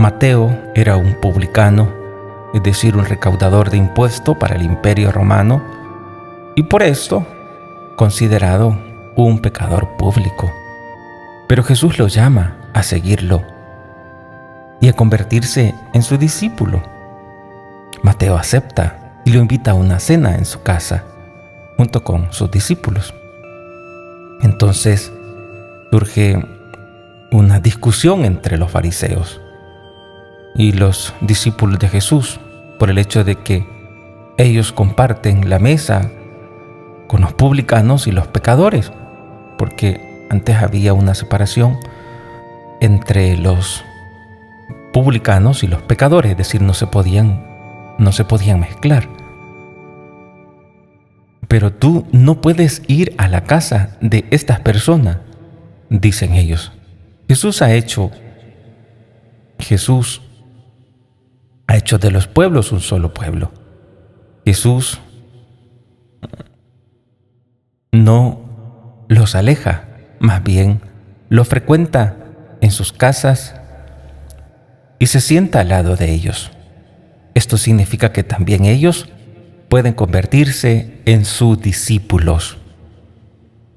Mateo era un publicano, es decir, un recaudador de impuestos para el Imperio Romano, y por esto considerado un pecador público. Pero Jesús lo llama a seguirlo y a convertirse en su discípulo. Mateo acepta y lo invita a una cena en su casa, junto con sus discípulos. Entonces surge una discusión entre los fariseos y los discípulos de Jesús por el hecho de que ellos comparten la mesa con los publicanos y los pecadores, porque antes había una separación entre los publicanos y los pecadores, es decir, no se podían mezclar. Pero tú no puedes ir a la casa de estas personas, dicen ellos. Jesús ha hecho de los pueblos un solo pueblo. Jesús no los aleja, más bien los frecuenta en sus casas y se sienta al lado de ellos. Esto significa que también ellos pueden convertirse en sus discípulos.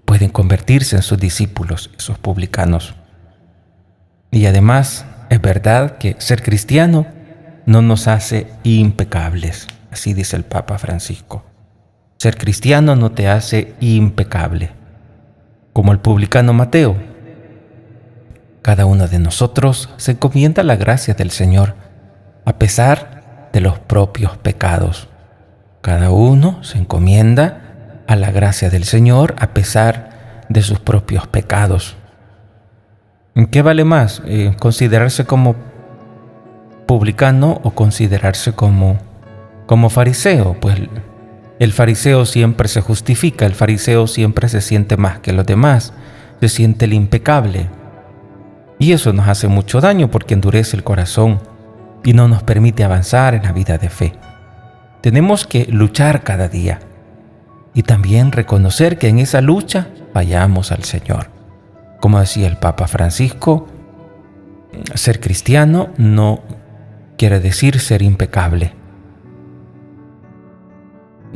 Pueden convertirse en sus discípulos, esos publicanos. Y además, es verdad que ser cristiano no nos hace impecables. Así dice el Papa Francisco. Ser cristiano no te hace impecable. Como el publicano Mateo, cada uno de nosotros se encomienda a la gracia del Señor, a pesar de los propios pecados. Cada uno se encomienda a la gracia del Señor, a pesar de sus propios pecados. ¿Qué vale más? ¿Considerarse como publicano o considerarse como fariseo? Pues el fariseo siempre se justifica, el fariseo siempre se siente más que los demás, se siente el impecable. Y eso nos hace mucho daño porque endurece el corazón y no nos permite avanzar en la vida de fe. Tenemos que luchar cada día y también reconocer que en esa lucha fallamos al Señor. Como decía el Papa Francisco, ser cristiano no quiere decir ser impecable.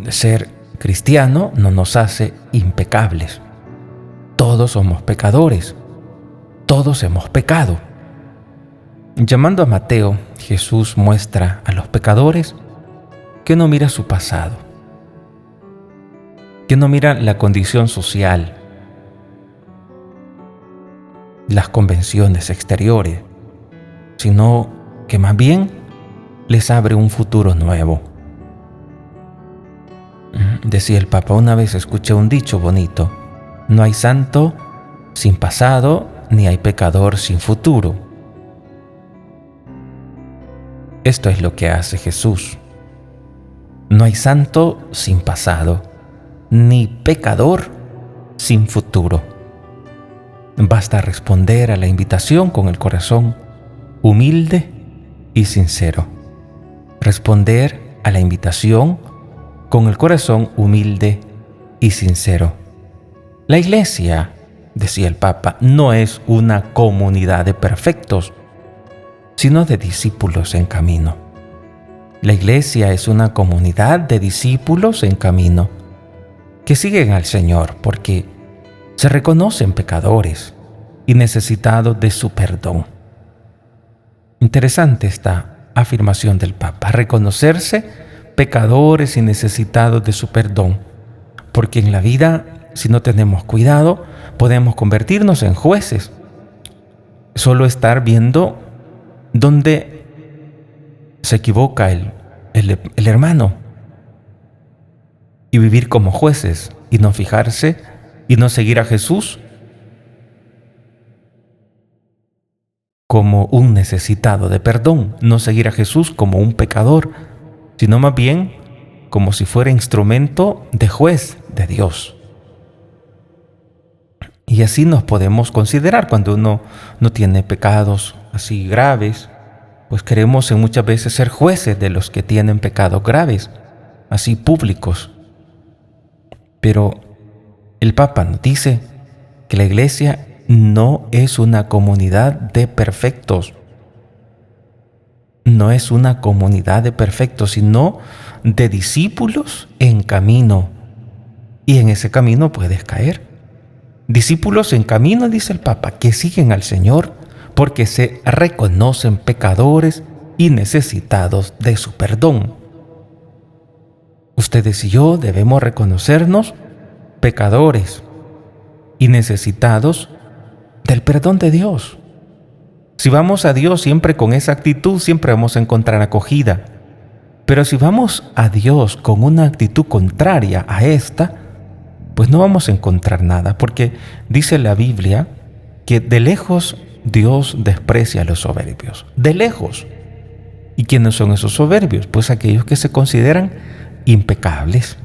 Ser cristiano no nos hace impecables. Todos somos pecadores. Todos hemos pecado. Llamando a Mateo, Jesús muestra a los pecadores que no mira su pasado, que no mira la condición social, las convenciones exteriores, sino que más bien les abre un futuro nuevo. Decía el Papa, una vez escuché un dicho bonito: no hay santo sin pasado, ni hay pecador sin futuro. Esto es lo que hace Jesús. No hay santo sin pasado, ni pecador sin futuro. Basta responder a la invitación con el corazón humilde y sincero. Responder a la invitación con el corazón humilde y sincero. La Iglesia, decía el Papa, no es una comunidad de perfectos, sino de discípulos en camino. La Iglesia es una comunidad de discípulos en camino que siguen al Señor porque se reconocen pecadores y necesitados de su perdón. Interesante esta afirmación del Papa, reconocerse pecadores y necesitados de su perdón, porque en la vida, si no tenemos cuidado, podemos convertirnos en jueces. Solo estar viendo dónde se equivoca el hermano y vivir como jueces y no fijarse y no seguir a Jesús como un necesitado de perdón, no seguir a Jesús como un pecador, sino más bien como si fuera instrumento de juez de Dios. Y así nos podemos considerar cuando uno no tiene pecados así graves, pues queremos muchas veces ser jueces de los que tienen pecados graves, así públicos. Pero el Papa nos dice que la Iglesia no es una comunidad de perfectos. no es una comunidad de perfectos, sino de discípulos en camino. Y en ese camino puedes caer. Discípulos en camino, dice el Papa, que siguen al Señor porque se reconocen pecadores y necesitados de su perdón. Ustedes y yo debemos reconocernos pecadores y necesitados del perdón de Dios. Si vamos a Dios siempre con esa actitud, siempre vamos a encontrar acogida. Pero si vamos a Dios con una actitud contraria a esta, pues no vamos a encontrar nada, porque dice la Biblia que de lejos Dios desprecia a los soberbios. De lejos. ¿Y quiénes son esos soberbios? Pues aquellos que se consideran impecables.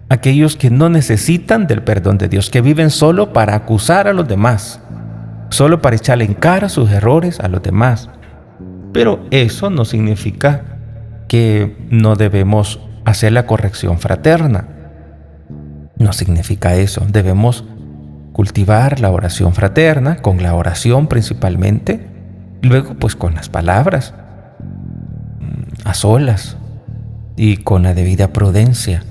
Aquellos que no necesitan del perdón de Dios, que viven solo para acusar a los demás, solo para echarle en cara sus errores a los demás. Pero eso no significa que no debemos hacer la corrección fraterna. No significa eso. Debemos cultivar la oración fraterna, con la oración principalmente, luego pues con las palabras, a solas y con la debida prudencia,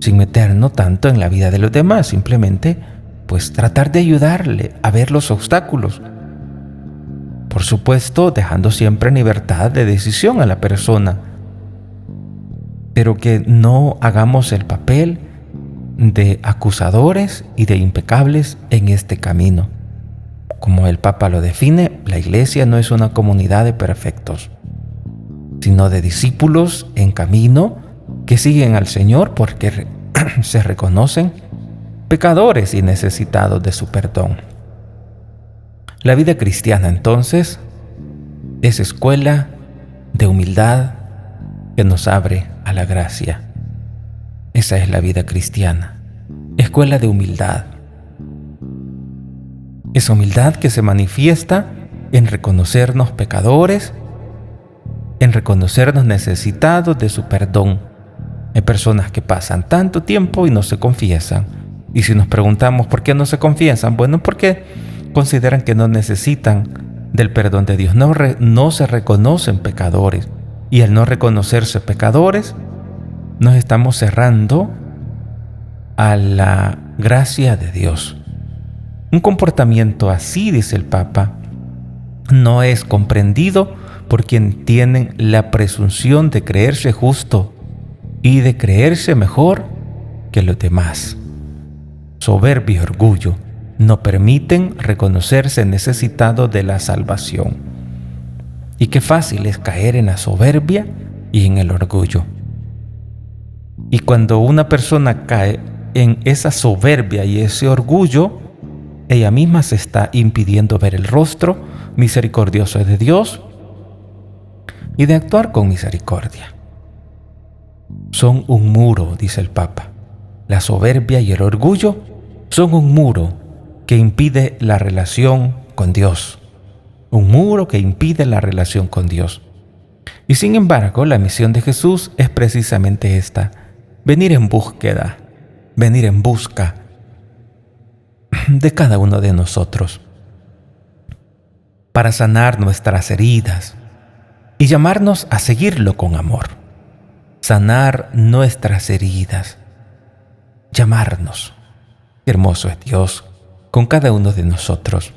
sin meternos tanto en la vida de los demás, simplemente pues tratar de ayudarle a ver los obstáculos. Por supuesto, dejando siempre libertad de decisión a la persona, pero que no hagamos el papel de acusadores y de impecables en este camino. Como el Papa lo define, la Iglesia no es una comunidad de perfectos, sino de discípulos en camino que siguen al Señor porque se reconocen pecadores y necesitados de su perdón. La vida cristiana, entonces, es escuela de humildad que nos abre a la gracia. Esa es la vida cristiana, escuela de humildad. Esa humildad que se manifiesta en reconocernos pecadores, en reconocernos necesitados de su perdón. Hay personas que pasan tanto tiempo y no se confiesan. Y si nos preguntamos por qué no se confiesan, bueno, porque consideran que no necesitan del perdón de Dios. No se reconocen pecadores. Y al no reconocerse pecadores, nos estamos cerrando a la gracia de Dios. Un comportamiento así, dice el Papa, no es comprendido por quien tienen la presunción de creerse justo y de creerse mejor que los demás. Soberbia y orgullo no permiten reconocerse necesitados de la salvación. Y qué fácil es caer en la soberbia y en el orgullo. Y cuando una persona cae en esa soberbia y ese orgullo, ella misma se está impidiendo ver el rostro misericordioso de Dios y de actuar con misericordia. Son un muro, dice el Papa. La soberbia y el orgullo son un muro que impide la relación con Dios. Un muro que impide la relación con Dios. Y sin embargo, la misión de Jesús es precisamente esta: venir en búsqueda, venir en busca de cada uno de nosotros para sanar nuestras heridas y llamarnos a seguirlo con amor. Sanar nuestras heridas, llamarnos. Qué hermoso es Dios con cada uno de nosotros.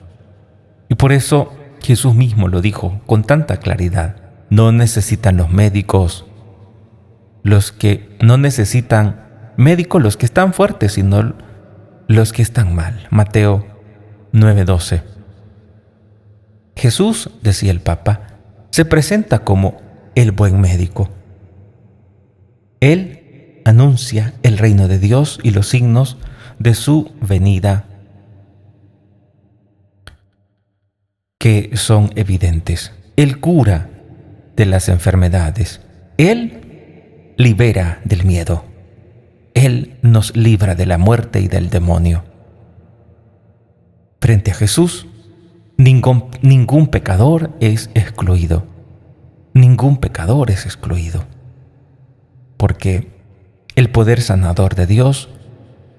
Y por eso Jesús mismo lo dijo con tanta claridad. No necesitan los médicos, los que no necesitan médicos, los que están fuertes, sino los que están mal. Mateo 9:12. Jesús, decía el Papa, se presenta como el buen médico. Él anuncia el reino de Dios y los signos de su venida que son evidentes. Él cura de las enfermedades. Él libera del miedo. Él nos libra de la muerte y del demonio. Frente a Jesús, ningún pecador es excluido. Ningún pecador es excluido. Porque el poder sanador de Dios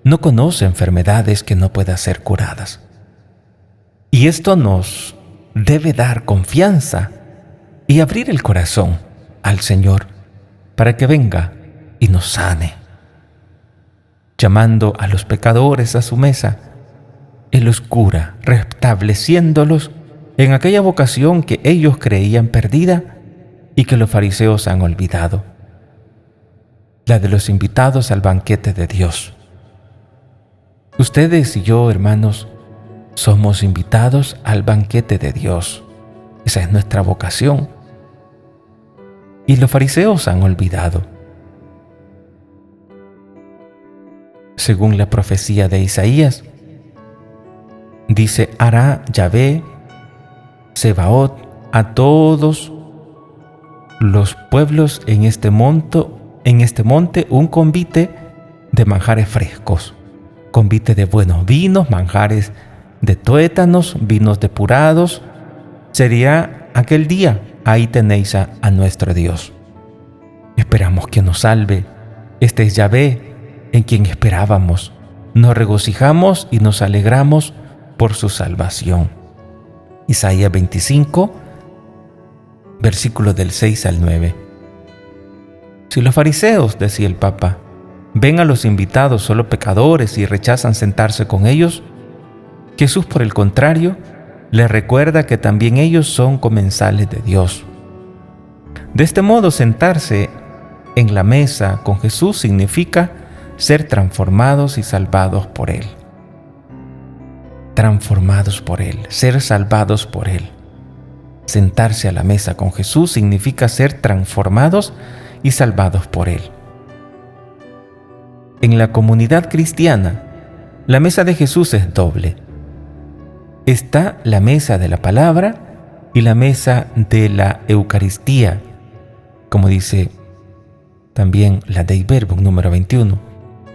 no conoce enfermedades que no puedan ser curadas. Y esto nos debe dar confianza y abrir el corazón al Señor para que venga y nos sane. Llamando a los pecadores a su mesa, Él los cura, restableciéndolos en aquella vocación que ellos creían perdida y que los fariseos han olvidado, la de los invitados al banquete de Dios. Ustedes y yo, hermanos, somos invitados al banquete de Dios. Esa es nuestra vocación. Y los fariseos han olvidado. Según la profecía de Isaías, dice: hará Yahvé Sebaot a todos los pueblos en este monte un convite de manjares frescos, convite de buenos vinos, manjares de tuétanos, vinos depurados. Sería aquel día. Ahí tenéis a nuestro Dios. Esperamos que nos salve. Este es Yahvé, en quien esperábamos. Nos regocijamos y nos alegramos por su salvación. Isaías 25, versículos del 6 al 9. Si los fariseos, decía el Papa, ven a los invitados solo pecadores y rechazan sentarse con ellos, Jesús, por el contrario, les recuerda que también ellos son comensales de Dios. De este modo, sentarse en la mesa con Jesús significa ser transformados y salvados por Él. Transformados por Él, ser salvados por Él. Sentarse a la mesa con Jesús significa ser transformados y salvados por Él. En la comunidad cristiana, la mesa de Jesús es doble. Está la mesa de la palabra y la mesa de la Eucaristía, como dice también la Dei Verbum número 21.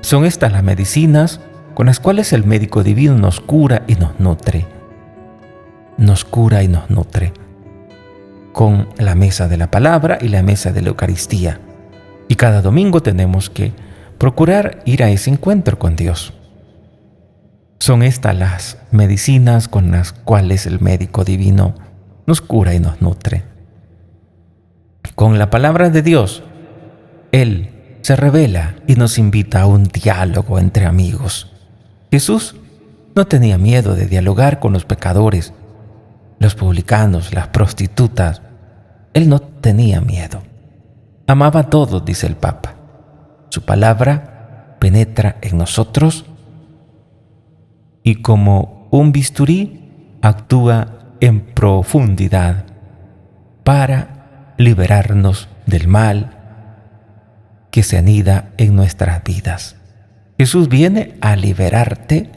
Son estas las medicinas con las cuales el médico divino nos cura y nos nutre. Nos cura y nos nutre con la mesa de la palabra y la mesa de la Eucaristía. Y cada domingo tenemos que procurar ir a ese encuentro con Dios. Son estas las medicinas con las cuales el médico divino nos cura y nos nutre. Con la palabra de Dios, Él se revela y nos invita a un diálogo entre amigos. Jesús no tenía miedo de dialogar con los pecadores, los publicanos, las prostitutas. Él no tenía miedo. Amaba a todos, dice el Papa. Su palabra penetra en nosotros y como un bisturí actúa en profundidad para liberarnos del mal que se anida en nuestras vidas. Jesús viene a liberarte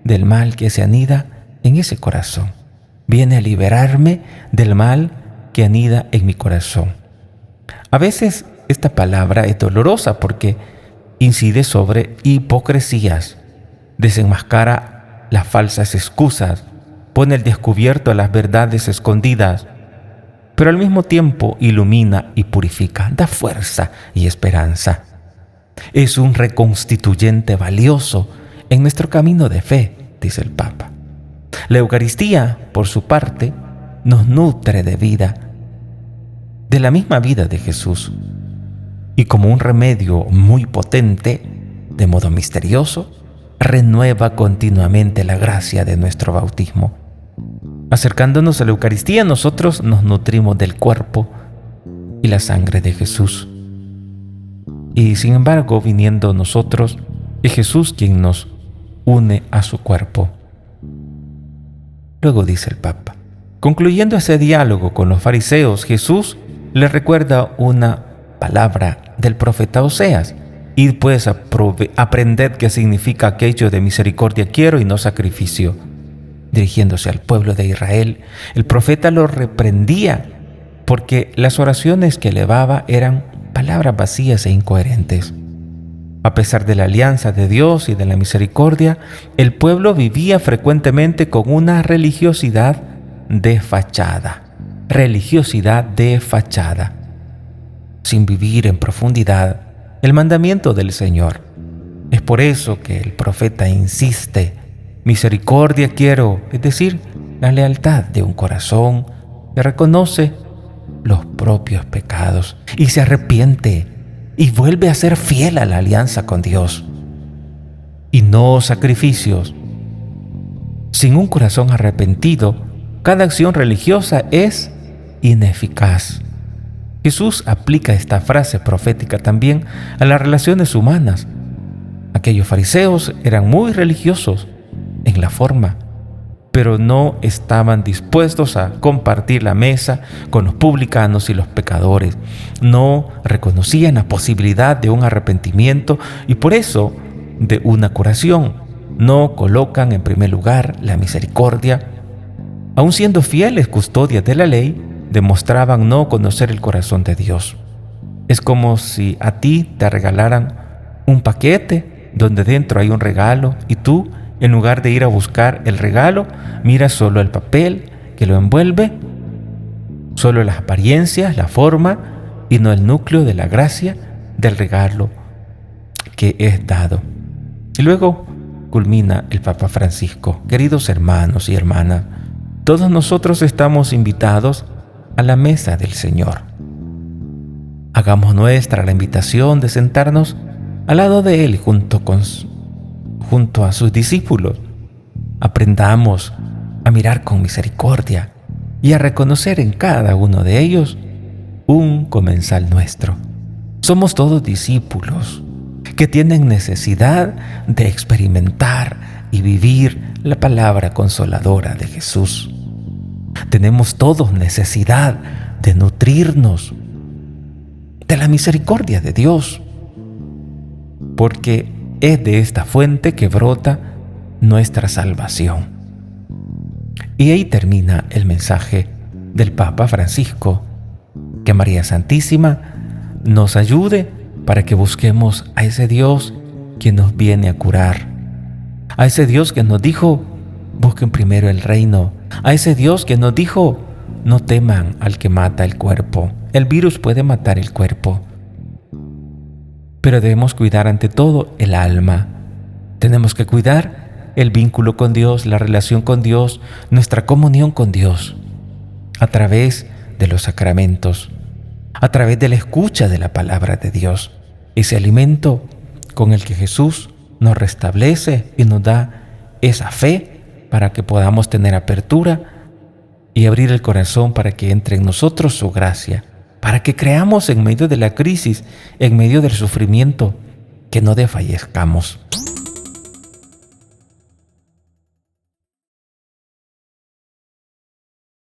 del mal que se anida en ese corazón. Viene a liberarme del mal que anida en mi corazón. A veces esta palabra es dolorosa porque incide sobre hipocresías, desenmascara las falsas excusas, pone al descubierto las verdades escondidas, pero al mismo tiempo ilumina y purifica, da fuerza y esperanza. Es un reconstituyente valioso en nuestro camino de fe, dice el Papa. La Eucaristía, por su parte, nos nutre de vida, de la misma vida de Jesús, y como un remedio muy potente, de modo misterioso, renueva continuamente la gracia de nuestro bautismo. Acercándonos a la Eucaristía, nosotros nos nutrimos del cuerpo y la sangre de Jesús. Y sin embargo, viniendo nosotros, es Jesús quien nos une a su cuerpo. Luego dice el Papa, concluyendo ese diálogo con los fariseos, Jesús les recuerda una palabra del profeta Oseas: id pues aprended qué significa aquello de misericordia quiero y no sacrificio. Dirigiéndose al pueblo de Israel, el profeta lo reprendía porque las oraciones que elevaba eran palabras vacías e incoherentes. A pesar de la alianza de Dios y de la misericordia, el pueblo vivía frecuentemente con una religiosidad de fachada, sin vivir en profundidad el mandamiento del Señor. Es por eso que el profeta insiste: misericordia quiero, es decir, la lealtad de un corazón que reconoce los propios pecados y se arrepiente y vuelve a ser fiel a la alianza con Dios. Y no sacrificios. Sin un corazón arrepentido, cada acción religiosa es ineficaz. Jesús aplica esta frase profética también a las relaciones humanas. Aquellos fariseos eran muy religiosos en la forma, pero no estaban dispuestos a compartir la mesa con los publicanos y los pecadores. No reconocían la posibilidad de un arrepentimiento y por eso de una curación. No colocan en primer lugar la misericordia. Aun siendo fieles custodias de la ley, demostraban no conocer el corazón de Dios. Es como si a ti te regalaran un paquete donde dentro hay un regalo y tú, en lugar de ir a buscar el regalo, miras solo el papel que lo envuelve, solo las apariencias, la forma y no el núcleo de la gracia del regalo que es dado. Y luego culmina el Papa Francisco: queridos hermanos y hermanas, todos nosotros estamos invitados a la mesa del Señor. Hagamos nuestra la invitación de sentarnos al lado de Él junto a sus discípulos. Aprendamos a mirar con misericordia y a reconocer en cada uno de ellos un comensal nuestro. Somos todos discípulos que tienen necesidad de experimentar y vivir la palabra consoladora de Jesús. Tenemos todos necesidad de nutrirnos de la misericordia de Dios, porque es de esta fuente que brota nuestra salvación. Y ahí termina el mensaje del Papa Francisco. Que María Santísima nos ayude para que busquemos a ese Dios que nos viene a curar, a ese Dios que nos dijo: busquen primero el reino, a ese Dios que nos dijo: no teman al que mata el cuerpo. El virus puede matar el cuerpo, pero debemos cuidar ante todo el alma. Tenemos que cuidar el vínculo con Dios, la relación con Dios, nuestra comunión con Dios, a través de los sacramentos, a través de la escucha de la palabra de Dios, ese alimento con el que Jesús nos restablece y nos da esa fe para que podamos tener apertura y abrir el corazón para que entre en nosotros su gracia, para que creamos en medio de la crisis, en medio del sufrimiento, que no desfallezcamos.